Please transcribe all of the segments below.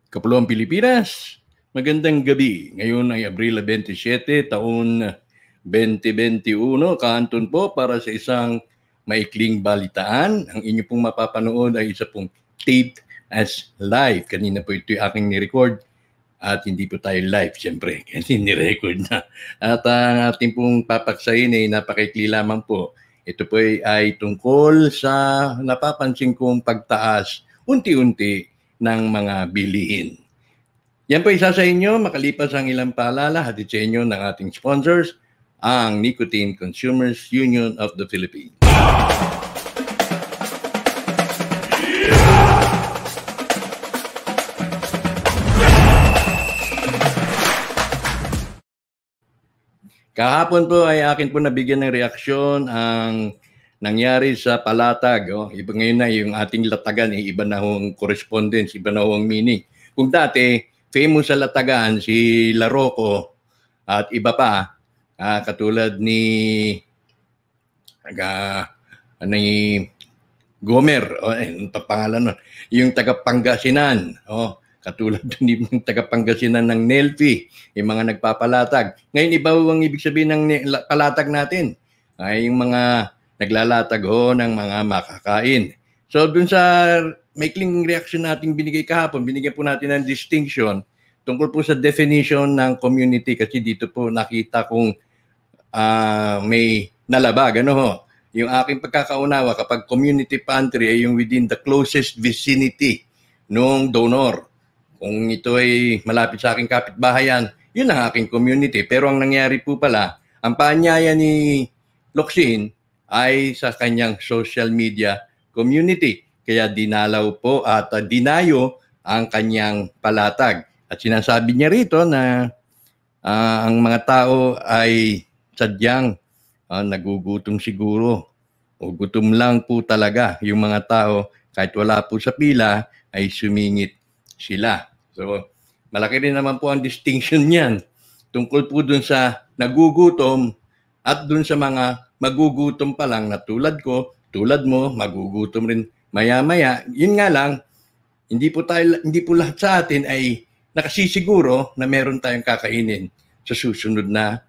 Kapuluang Pilipinas, magandang gabi. Ngayon ay Abril 27, taon 2021. Kaanton po para sa isang maikling balitaan. Ang inyo pong mapapanood ay isa pong taped as live. Kanina po ito yung aking ni-record at hindi po tayo live, siyempre, kasi ni-record na. At ang ating pong papaksayin ay napakaikli lamang po. Ito po ay tungkol sa napapansin kong pagtaas unti-unti ng mga bilihin. Yan po isa sa inyo, makalipas ang ilang paalala, hatid sa inyo ng ating sponsors, ang Nicotine Consumers Union of the Philippines. Kahapon po ay akin po nabigyan ng reaksyon ang nangyari sa palatag. Iba ngayon na yung ating latagan, iba na hong correspondence, iba na hong meaning. Kung dati, famous sa latagan si Laroco at iba pa, katulad ni Gomer, ang pangalan nun, yung taga Pangasinan, katulad ng taga-Pangasinan ng Nelfi, yung mga nagpapalatag. Ngayon, iba ang ibig sabihin ng palatag natin. Ay yung mga naglalatag ng mga makakain. So, dun sa maikling reaction natin binigay kahapon, binigyan po natin ng distinction tungkol po sa definition ng community kasi dito po nakita kong may nalabag. Yung aking pagkakaunawa kapag community pantry ay yung within the closest vicinity nung donor. Kung ito ay malapit sa aking kapitbahayan, yun ang aking community. Pero ang nangyari po pala, ang paanyaya ni Locsin ay sa kanyang social media community. Kaya dinalaw po at dinayo ang kanyang palatag. At sinasabi niya rito na ang mga tao ay sadyang nagugutom siguro. O gutom lang po talaga yung mga tao kahit wala po sa pila ay sumingit sila. So, malaki rin naman po ang distinction niyan tungkol po dun sa nagugutom at dun sa mga magugutom pa lang na tulad ko, tulad mo, magugutom rin maya-maya. Yun nga lang, hindi po lahat sa atin ay nakasisiguro na meron tayong kakainin sa susunod na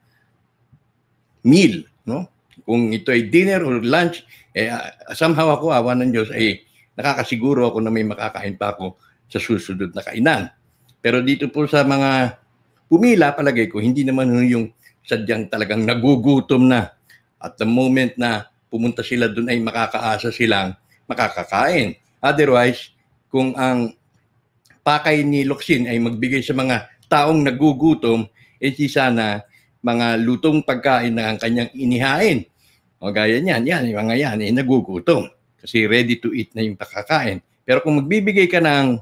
meal, no? Kung ito ay dinner or lunch, somehow ako, awa ng Diyos, nakakasiguro ako na may makakain pa ako sa susunod na kainan. Pero dito po sa mga pumila, palagay ko, hindi naman yung sadyang talagang nagugutom na. At the moment na pumunta sila doon ay makakaasa silang makakakain. Otherwise, kung ang pakay ni Locsin ay magbigay sa mga taong nagugutom, di sana mga lutong pagkain na ang kanyang inihain. O gaya niyan, yung mga yan, nagugutom. Kasi ready to eat na yung pakakain. Pero kung magbibigay ka ng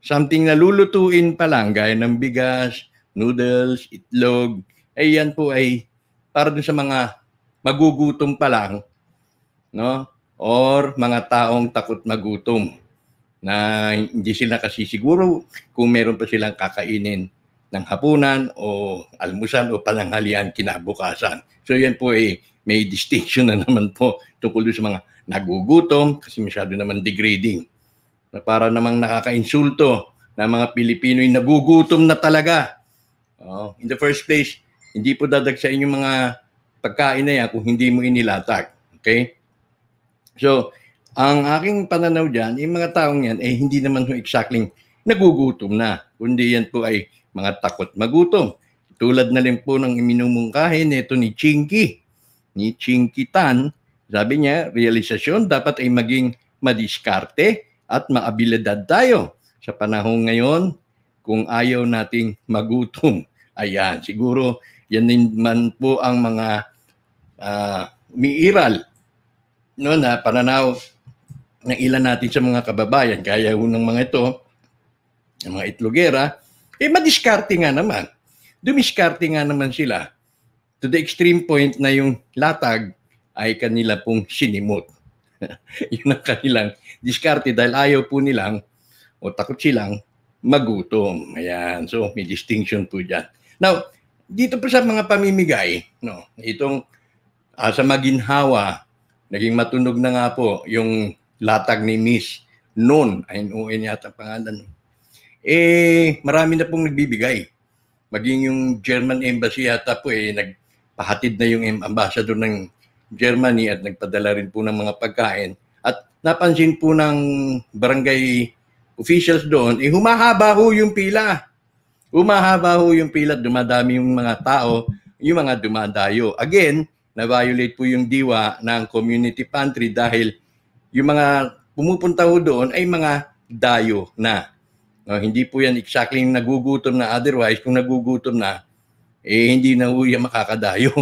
something na lulutuin pa lang, gaya ng bigas, noodles, itlog, yan po ay para dun sa mga magugutom pa lang, no? Or mga taong takot magutom na hindi sila kasi siguro kung meron pa silang kakainin ng hapunan o almusan o pananghalian kinabukasan. So yan po may distinction na naman po tungkol sa mga nagugutom kasi masyado naman degrading. Na para namang nakaka-insulto na mga Pilipino ay nagugutom na talaga. In the first place, hindi po dadag sa inyong mga pagkain na yan kung hindi mo inilatag. Okay? So, ang aking pananaw dyan, yung mga taong yan, hindi naman exactly nagugutom na. Kundi yan po ay mga takot magutom. Tulad na rin po ng iminumungkahin ito ni Chinky Tan, sabi niya, realisasyon dapat ay maging madiskarte at maabilidad tayo sa panahon ngayon kung ayaw nating magutom. Ayan, siguro yan naman po ang mga umiiral na pananaw ng ilan natin sa mga kababayan. Kaya ng mga ito, ng mga itlogera, madiskarte nga naman. Dumiskarte nga naman sila to the extreme point na yung latag ay kanila pong sinimot. Yun ang kanilang diskarte dahil ayaw po nilang o takot silang magutom. Ayan. So, may distinction po dyan. Now, dito po sa mga pamimigay, itong sa maginhawa, naging matunog na nga po yung latag ni Miss Noon, N-O-N yata pangalan. marami na pong nagbibigay. Maging yung German Embassy yata po nagpahatid na yung ambassador ng Germany at nagpadala rin po ng mga pagkain. At napansin po ng barangay officials doon, humahaba ho yung pila. Humahaba ho yung pila, dumadami yung mga tao, yung mga dumadayo. Again, na-violate po yung diwa ng community pantry dahil yung mga pumupunta ho doon ay mga dayo na. No, hindi po yan exactly nagugutom na, otherwise kung nagugutom na, hindi na ho yan makakadayo.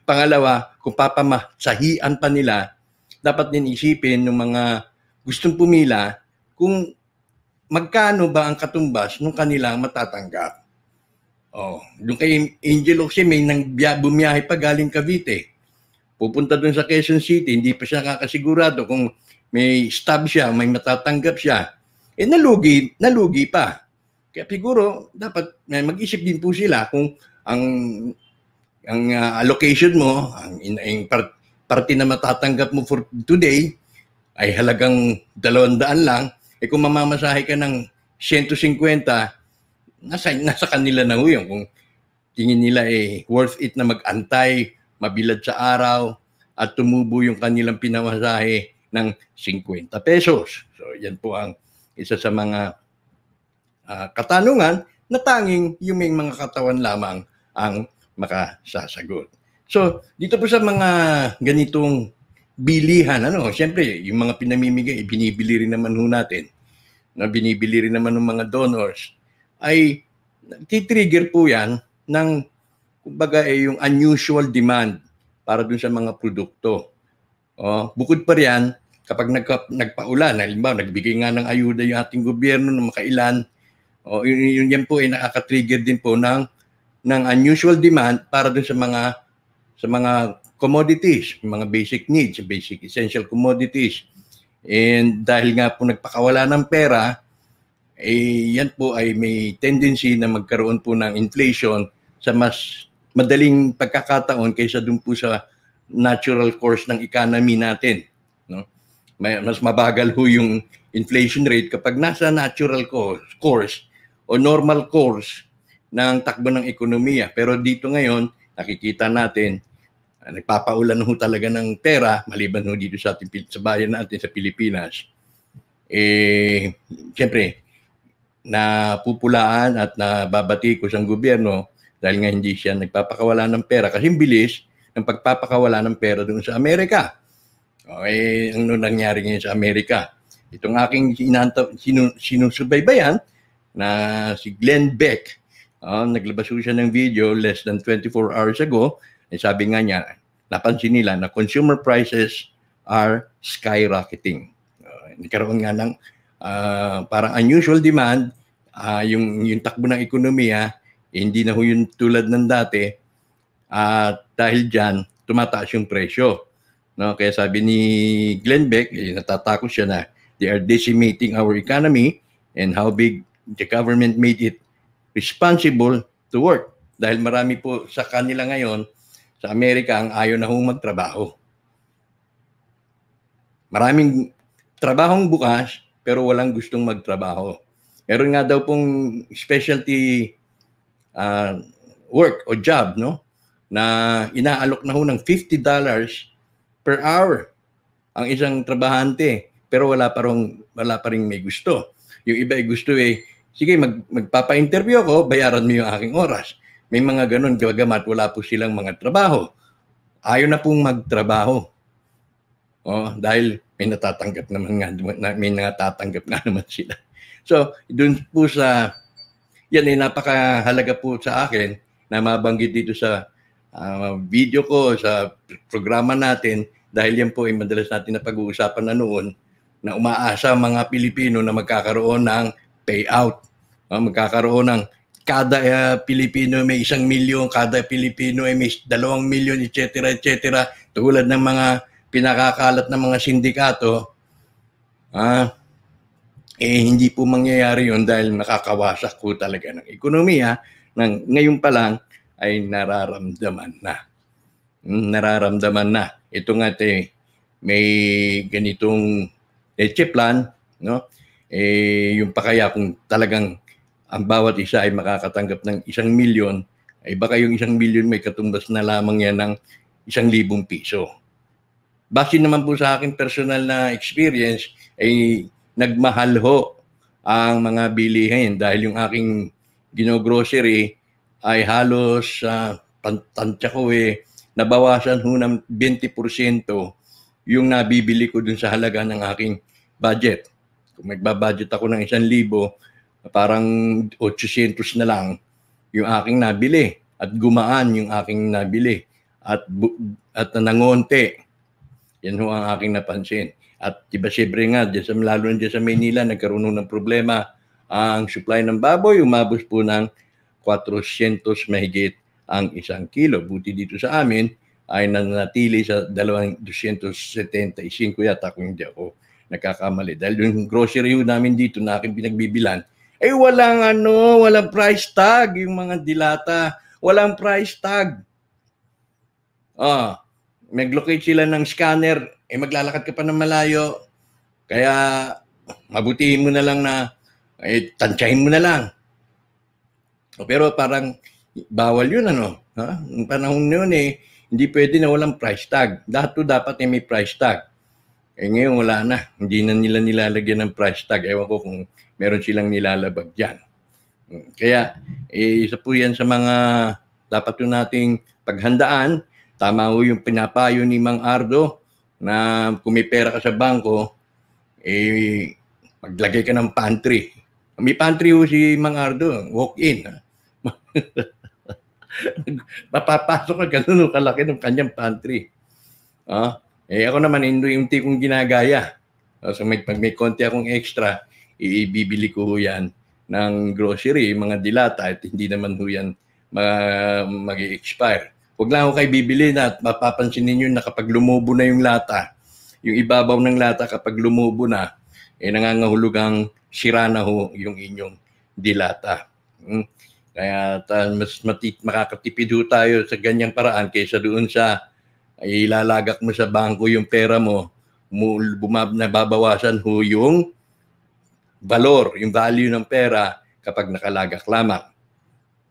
Pangalawa, kung papamasahian pa nila, dapat din isipin ng mga gustong pumila kung magkano ba ang katumbas ng kanilang matatanggap. Doon kay Angel Oxy, may bumiyahe pa galing Cavite. Pupunta doon sa Quezon City, hindi pa siya kakasigurado kung may stub siya, may matatanggap siya. Nalugi pa. Kaya siguro, dapat mag-isip din po sila kung ang allocation mo, ang parte na matatanggap mo for today, ay halagang 200 lang, kung mamamasahe ka ng 150, nasa kanila na ho yun. Kung tingin nila worth it na mag-antay, mabilad sa araw, at tumubo yung kanilang pinamasahe ng 50 pesos. So, yan po ang isa sa mga katanungan na tanging yung may mga katawan lamang ang makasasagot. So, dito po sa mga ganitong bilihan, siyempre, yung mga pinamimigay, binibili rin naman ho natin, binibili rin naman ng mga donors, ay titrigger po yan ng, kumbaga, yung unusual demand para dun sa mga produkto. Bukod pa riyan, kapag nagpaulan, halimbawa, nagbigay nga ng ayuda yung ating gobyerno ng makailan, yan po ay nakaka-trigger din po ng unusual demand para dun sa mga commodities, mga basic needs, basic essential commodities. And dahil nga po nagpakawala ng pera, yan po ay may tendency na magkaroon po ng inflation sa mas madaling pagkakataon kaysa dun po sa natural course ng economy natin. No? Mas mabagal ho yung inflation rate kapag nasa natural course o normal course ng takbo ng ekonomiya. Pero dito ngayon, nakikita natin, nagpapaulan ho talaga ng pera, maliban ho dito sa bayan natin sa Pilipinas. Siyempre, napupulaan at nababatikos ang gobyerno dahil nga hindi siya nagpapakawala ng pera kasi bilis ng pagpapakawala ng pera doon sa Amerika. Ano nangyari ngayon sa Amerika? Itong aking sinusubaybayan na si Glenn Beck, naglabas siya ng video less than 24 hours ago. Sabi nga niya, napansin nila na consumer prices are skyrocketing. Nagkaroon nga ng parang unusual demand, yung takbo ng ekonomiya, hindi na ho yun tulad ng dati, at dahil dyan, tumataas yung presyo. No? Kaya sabi ni Glenn Beck, natatakot siya na they are decimating our economy and how big the government made it responsible to work. Dahil marami po sa kanila ngayon, sa Amerika, ang ayaw na hong magtrabaho. Maraming trabahong bukas, pero walang gustong magtrabaho. Meron nga daw pong specialty work o job, no? Na inaalok na ho ng $50 per hour ang isang trabahante, pero wala pa ring may gusto. Yung iba ay gusto sige, magpapa-interview ako, bayaran mo yung aking oras. May mga ganun, gagamat wala po silang mga trabaho. Ayaw na pong magtrabaho. Dahil may natatanggap naman may natatanggap na naman sila. So, dun po yan ay napakahalaga po sa akin na mabanggit dito sa video ko, sa programa natin, dahil yan po ay madalas natin na pag-uusapan na noon na umaasa mga Pilipino na magkakaroon ng payout. Magkakaroon ng kada Pilipino may 1 milyon, kada Pilipino ay may 2 milyon, etc. Tulad ng mga pinakakalat ng mga sindikato, hindi po mangyayari yun dahil nakakawasak po talaga ng ekonomiya ngayon pa lang ay nararamdaman na. Nararamdaman na. Ito nga may ganitong leche plan, no? Yung pa kaya kung talagang ang bawat isa ay makakatanggap ng 1,000,000, ay baka yung 1,000,000 may katumbas na lamang yan ng 1,000 piso. Base naman po sa aking personal na experience, ay nagmahal ho ang mga bilihin dahil yung aking gino-grocery ay halos tansya ko nabawasan ho ng 20% yung nabibili ko dun sa halaga ng aking budget. Kung magbabudget ako ng 1,000, parang 800 na lang yung aking nabili at gumaan yung aking nabili at nangonte. Yan ho ang aking napansin. At diba siyempre nga, lalo na dyan sa Maynila, nagkaroon ng problema ang supply ng baboy. Umabot po ng 400 mahigit ang 1 kilo. Buti dito sa amin ay nanatili sa 275 yata kung hindi ako nagkakamali. Dahil yung grocery namin dito na aking pinagbibilan, ay walang price tag yung mga dilata. Walang price tag. Mag-locate sila ng scanner, maglalakad ka pa ng malayo. Kaya mabutihin mo na lang na tansyahin mo na lang. Pero parang bawal yun Yung panahon yun hindi pwede na walang price tag. Dapat may price tag. Ngayon wala na. Hindi na nila nilalagyan ng price tag. Ewan ko kung meron silang nilalabag dyan. Kaya isa po yan sa mga dapat yun nating paghandaan. Tama ho yung pinapayo ni Mang Ardo na kung may pera ka sa bangko, maglagay ka ng pantry. May pantry ho si Mang Ardo, walk-in. Mapapasok ka ganun kalaki ng kanyang pantry. Ako naman, hindi kong ginagaya. So pag may konti akong extra, ibibili ko yan ng grocery, mga dilata, at hindi naman ho yan mag-expire. Huwag lang ako kayo bibili na at mapapansin ninyo na kapag lumubo na yung lata, yung ibabaw ng lata kapag lumubo na, nangangahulugang sira na ho yung inyong dilata. Kaya mas makakatipid ho tayo sa ganyang paraan kaysa doon sa ilalagak mo sa bangko yung pera mo, nababawasan ho yung valor, yung value ng pera kapag nakalagak lamang.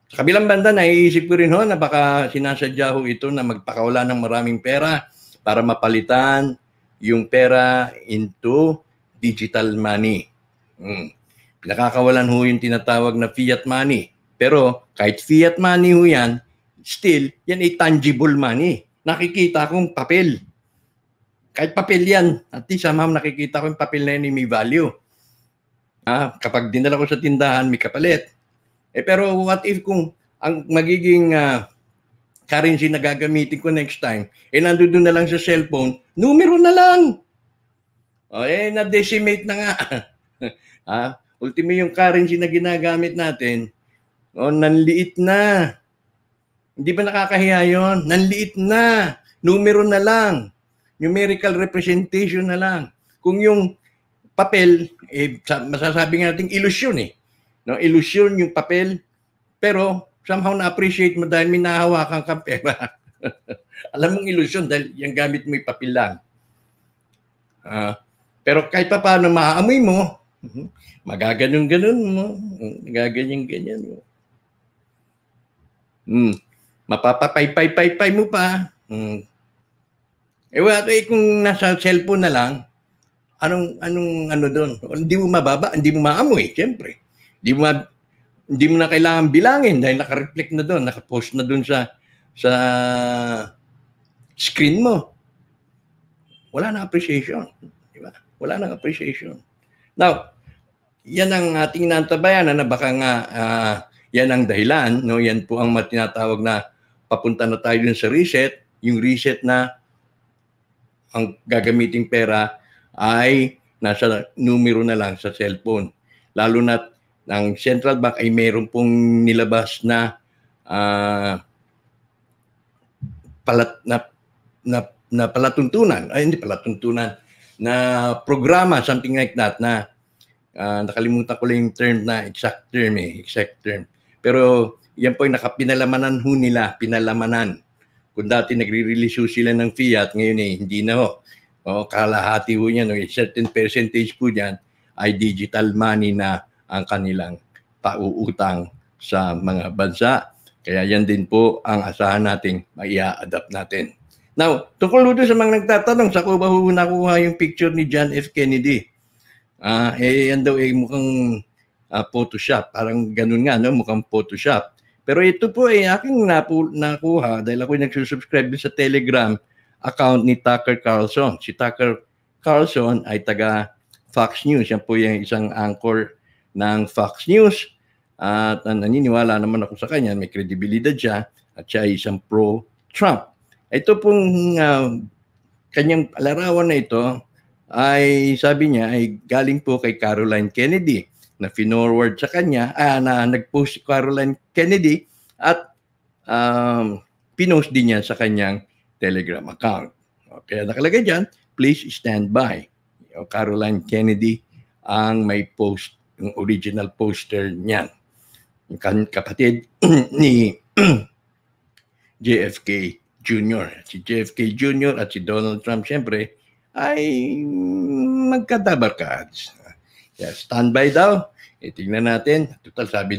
Sa kabilang banda, naiisip ko rin na baka sinasadya ho ito na magpakawala ng maraming pera para mapalitan yung pera into digital money. Nakakawalan ho yung tinatawag na fiat money. Pero kahit fiat money ho yan, still, yan ay tangible money. Nakikita kong papel. Kahit papel yan, at least somehow nakikita ko yung papel na yan may value. Kapag dinala ko sa tindahan, may kapalit. Pero what if kung ang magiging currency na gagamitin ko next time, nandoon na lang sa cellphone, numero na lang. Na-decimate na nga. Ultimo yung currency na ginagamit natin, nanliit na. Hindi ba nakakahiya yun? Nanliit na. Numero na lang. Numerical representation na lang. Kung yung papel, masasabi nga natin ilusyon ilusyon yung papel, pero somehow na-appreciate mo dahil may nahawakan kang pera. Alam mong ilusyon dahil yung gamit mo yung papel lang. Pero kahit pa paano maaamoy mo, magaganyan-ganon mo, gaganyan-ganyan mo. Mapapapay-pay-pay mo pa. Kung nasa cellphone na lang, anong doon? Hindi mo mababa, hindi mo maamoy, siyempre. Hindi mo na kailangan bilangin dahil naka-reflect na doon, naka-post na doon sa screen mo. Wala nang appreciation. Diba? Wala nang appreciation. Now, yan ang ating nantabayan na baka nga yan ang dahilan. Yan po ang tinatawag na papunta na tayo dun sa reset. Yung reset na ang gagamiting pera ay nasa numero na lang sa cellphone. Lalo na ang central bank ay mayroon pong nilabas na palatuntunan, na programa, something like that, na nakalimutan ko lang yung term na exact term. Pero yan po yung pinalamanan ho nila, pinalamanan. Kung dati nagre-release sila ng fiat, ngayon hindi na ho. Kalahati ho yan, a certain percentage po dyan ay digital money na ang kanilang pauutang sa mga bansa. Kaya yan din po ang asahan nating maia-adapt natin. Now, tungkol doon sa mga nagtatanong, sa ko ba nakuha yung picture ni John F. Kennedy? Yan daw mukhang Photoshop. Parang ganun nga, no? Mukhang Photoshop. Pero ito po aking nakuha dahil ako nagsusubscribe sa Telegram account ni Tucker Carlson. Si Tucker Carlson ay taga Fox News. Yan po yung isang anchor ng Fox News. At naniniwala naman ako sa kanya, may kredibilidad siya at siya ay isang pro-Trump. Ito pong kanyang larawan na ito ay sabi niya ay galing po kay Caroline Kennedy na finorward sa kanya, na nag-post si Caroline Kennedy at pinost din niya sa kanyang Telegram account. Kaya nakalagay dyan, please stand by. Caroline Kennedy ang may post, yung original poster niyan. Yung kapatid ni JFK Jr. Si JFK Jr. at si Donald Trump, siyempre, ay magkadabarkads. Kaya standby daw. Tingnan natin. Total, sabi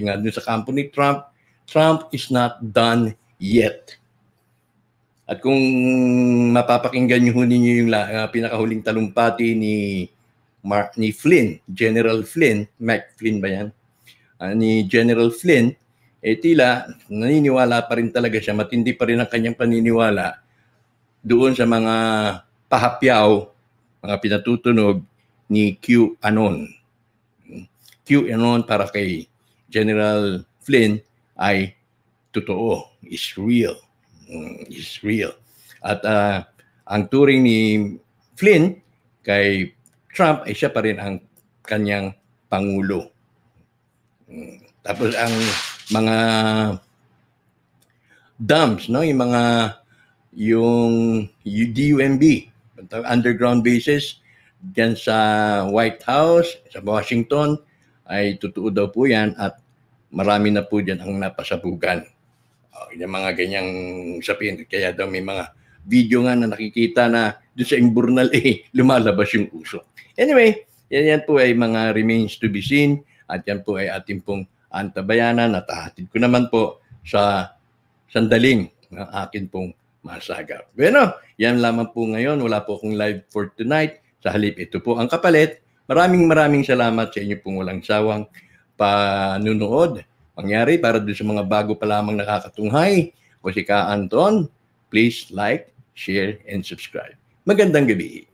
nga dun sa kampo ni Trump, Trump is not done yet. At kung mapapakinggan niyo ninyo yung pinakahuling talumpati ni Flynn, General Flynn, Mike Flynn ba yan? Ni General Flynn, tila naniniwala pa rin talaga siya, matindi pa rin ang kanyang paniniwala doon sa mga pahapyaw, mga pinatutunog ni QAnon. QAnon para kay General Flynn ay totoo, is real. Is real. At ang turing ni Flynn kay Trump ay siya pa rin ang kanyang pangulo. Tapos ang mga dumps, no, yung DUMB, underground bases diyan sa White House, sa Washington, ay totoo daw po yan at marami na po diyan ang napasabugan. Yung mga ganyang sabihin, kaya daw may mga video nga na nakikita na doon sa imburnal lumalabas yung uso. Anyway, yan po ay mga remains to be seen at yan po ay ating pong antabayanan at hahatid ko naman po sa sandaling ng akin pong masagap. Bueno, yan lamang po ngayon. Wala po akong live for tonight. Sa halip, ito po ang kapalit. Maraming salamat sa inyo pong walang sawang panunood. Mangyari para doon sa mga bago pa lamang nakakatunghay. O si Ka Anton, please like, share, and subscribe. Magandang gabi.